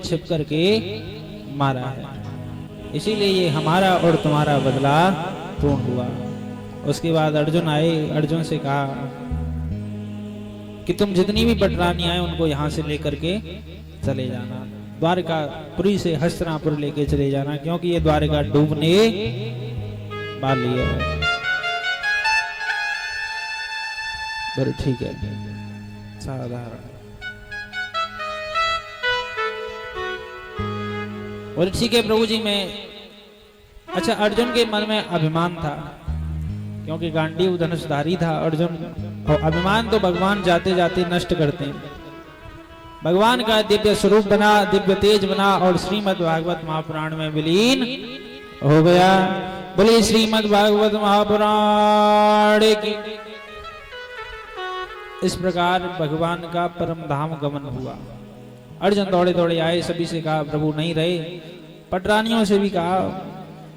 छिप करके मारा है, इसीलिए ये हमारा और तुम्हारा बदला पूर्ण हुआ। उसके बाद अर्जुन आए, अर्जुन से कहा कि तुम जितनी भी पटरानी आए उनको यहाँ से लेकर के चले जाना, द्वारकापुरी से हस्तिनापुर लेके चले जाना, क्योंकि ये द्वारका डूबने वाली है। बड़े ठीक है, साधारण। और ठीक है प्रभु जी, मैं अच्छा, अर्जुन के मन में अभिमान था, क्योंकि गांडीव धनुषधारी था अर्जुन, और अभिमान तो भगवान जाते जाते नष्ट करते हैं। भगवान का दिव्य स्वरूप बना, दिव्य तेज बना और श्रीमद् भागवत महापुराण में विलीन हो गया। बोले श्रीमद् भागवत महापुराण की। इस प्रकार भगवान का परम धाम गमन हुआ। अर्जुन दौड़े दौड़े आए, सभी से कहा प्रभु नहीं रहे, पटरानियों से भी कहा,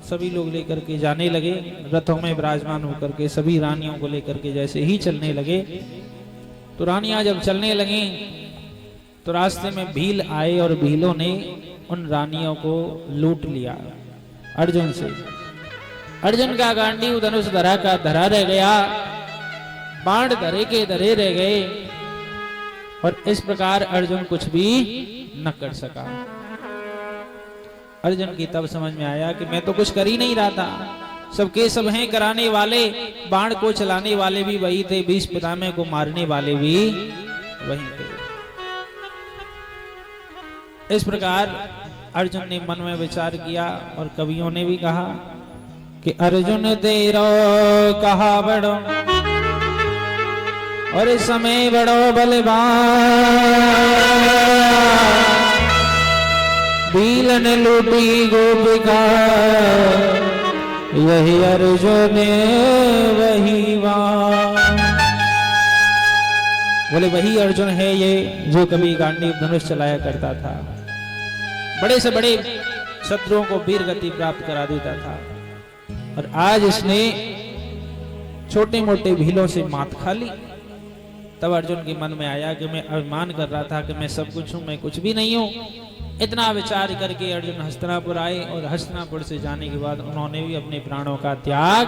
सभी लोग लेकर के जाने लगे, रथों में विराजमान होकर के सभी रानियों को लेकर के जैसे ही चलने लगे, तो रानियां जब चलने लगी तो रास्ते में भील आए और भीलों ने उन रानियों को लूट लिया अर्जुन से। अर्जुन का गांडीव धनुष धरा का धरा रह गया, बाण धरे के धरे रह गए, और इस प्रकार अर्जुन कुछ भी न कर सका। अर्जुन की तब समझ में आया कि मैं तो कुछ कर ही नहीं रहा था, सबके सब हैं कराने वाले, बाण को चलाने वाले भी वही थे, भीष्म पितामह को मारने वाले भी वही थे। इस प्रकार अर्जुन ने मन में विचार किया, और कवियों ने भी कहा कि अर्जुन तेरो कहा बड़ो और इस समय बड़ो बलवान, भीलन लूटी गोपिका, यही अर्जुन वही वान। बोले वही अर्जुन है ये जो कभी गांडीव धनुष चलाया करता था, बड़े से बड़े शत्रुओं को वीर गति प्राप्त करा देता था, और आज इसने छोटे मोटे भीलों से मात खा ली। तब अर्जुन के मन में आया कि मैं अभिमान कर रहा था कि मैं सब कुछ हूं, मैं कुछ भी नहीं हूं। इतना विचार करके अर्जुन हस्तिनापुर आए, और हस्तिनापुर से जाने के बाद उन्होंने भी अपने प्राणों का त्याग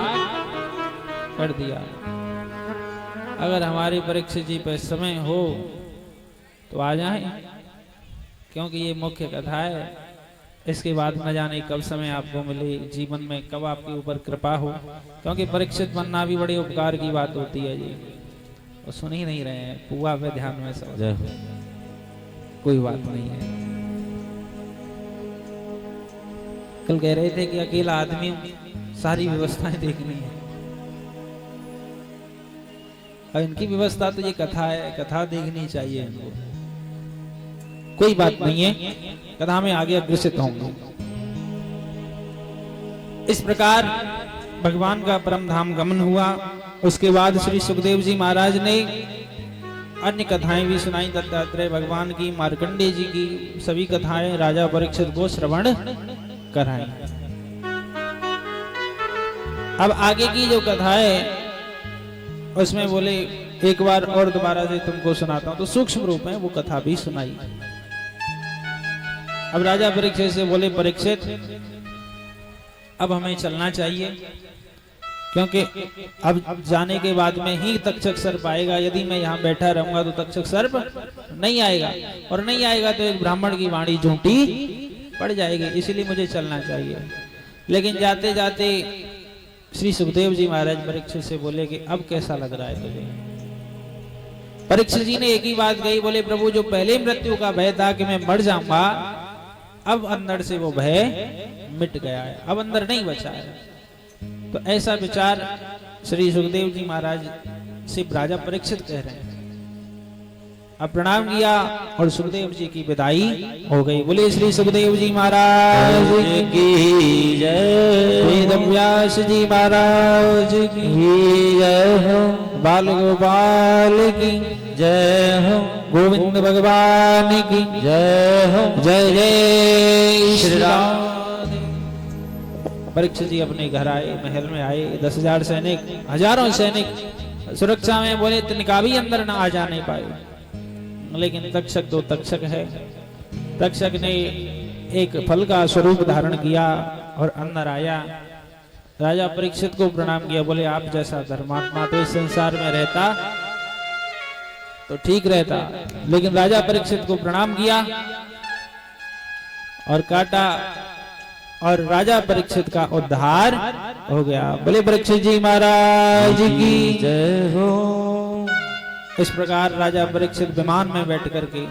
कर दिया। अगर हमारे परीक्षित जी पर समय हो तो आ जाएं, क्योंकि ये मुख्य कथा है। इसके बाद न जाने कब समय आपको मिले, जीवन में कब आपके ऊपर कृपा हो, क्योंकि परीक्षित बनना भी बड़े उपकार की बात होती है जी। और सुन ही नहीं रहे हैं, पुआ पे ध्यान में सब, कोई बात नहीं है। कल कह रहे थे कि अकेला आदमी सारी व्यवस्थाएं देखनी है, और इनकी व्यवस्था तो ये कथा है, कथा देखनी चाहिए इनको, कोई बात नहीं है, कथा में आगे अग्रसित होंगे। इस प्रकार भगवान का परम धाम गमन हुआ। उसके बाद श्री सुखदेव जी महाराज ने अन्य कथाएं भी सुनाई, दत्तात्रेय भगवान की, मार्कंडेय जी की, सभी कथाएं राजा परीक्षित को श्रवण कराई। अब आगे की जो कथा है उसमें बोले एक बार और दोबारा से तुमको सुनाता हूं, तो सूक्ष्म रूप में वो कथा भी सुनाई। अब राजा परीक्षित से बोले, परीक्षित अब हमें चलना चाहिए, क्योंकि अब जाने के बाद में ही तक्षक सर्प आएगा। यदि मैं यहाँ बैठा रहूंगा तो तक्षक सर्प नहीं आएगा, और नहीं आएगा तो एक ब्राह्मण की वाणी झूठी पड़ जाएगी, इसलिए मुझे चलना चाहिए। लेकिन जाते जाते श्री सुखदेव जी महाराज परीक्षित से बोले कि अब कैसा लग रहा है तुझे? परीक्षित जी ने एक ही बात कही, बोले प्रभु जो पहले मृत्यु का भय था कि मैं मर जाऊंगा, अब अंदर से वो भय मिट गया है, अब अंदर नहीं बचा है। तो ऐसा विचार श्री सुखदेव जी महाराज से राजा परीक्षित कह रहे हैं। अब प्रणाम किया और सुखदेव जी की विदाई हो गई। बोले श्री सुखदेव जी महाराज की जय, वेद व्यास जी महाराज की जय हो, बाल गोपाल की जय हो, गोविंद भगवान की जय हो, जय जय श्री राम। परीक्षित जी अपने घर आए, महल में आए, 10,000 सैनिक, हजारों सैनिक सुरक्षा में, बोले तिनका भी अंदर न आ जाने पाए। लेकिन तक्षक तो तक्षक है, तक्षक ने एक फल का स्वरूप धारण किया और अंदर आया। राजा परीक्षित को प्रणाम किया, बोले आप जैसा धर्मात्मा तो इस संसार में रहता तो ठीक रहता, लेकिन राजा परीक्षित को प्रणाम किया और काटा और राजा परीक्षित का उद्धार हो गया। बोले परीक्षित जी महाराज की जय हो। इस प्रकार राजा परीक्षित विमान में बैठ करके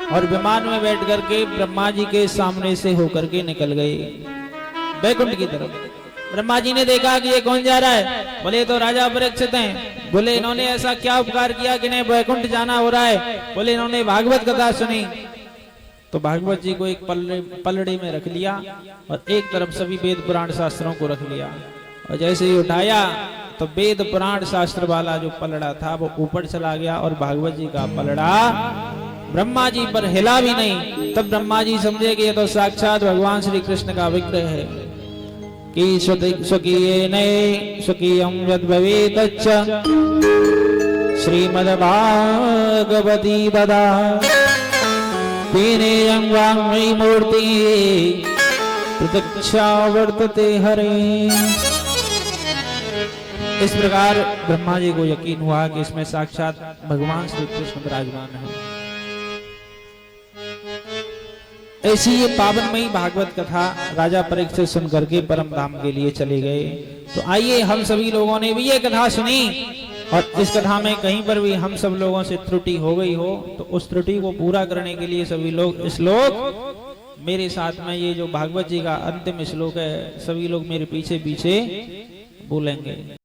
और विमान में बैठ करके ब्रह्मा जी के सामने से होकर के निकल गए बैकुंठ की तरफ। ब्रह्मा जी ने देखा कि ये कौन जा रहा है, बोले तो राजा परीक्षित हैं। बोले इन्होंने ऐसा क्या उपकार किया कि इन्हें बैकुंठ जाना हो रहा है। बोले इन्होंने भागवत कथा सुनी, तो भागवत जी को एक पलड़े में रख लिया और एक तरफ सभी वेद पुराण शास्त्रों को रख लिया और जैसे ही उठाया तो वेद पुराण शास्त्र वाला जो पलड़ा था वो ऊपर चला गया और भागवत जी का पलड़ा ब्रह्मा जी पर हिला भी नहीं। तब ब्रह्मा जी समझे कि ये तो साक्षात भगवान श्री कृष्ण का विग्रह है कि स्वकीयं यद् भवेत् श्रीमद्भागवती वदा तेनेयं वाङ्मयी मूर्ति प्रत्यक्षा वर्तते हरे। इस प्रकार ब्रह्मा जी को यकीन हुआ कि इसमें साक्षात भगवान श्री कृष्ण विराजमान है। ऐसी ये पावनमयी भागवत कथा राजा परीक्षित सुन करके परम धाम के लिए चले गए। तो आइए हम सभी लोगों ने भी ये कथा सुनी और इस कथा में कहीं पर भी हम सब लोगों से त्रुटि हो गई हो तो उस त्रुटि को पूरा करने के लिए सभी लोग श्लोक मेरे साथ में, ये जो भागवत जी का अंतिम श्लोक है, सभी लोग मेरे पीछे पीछे बोलेंगे।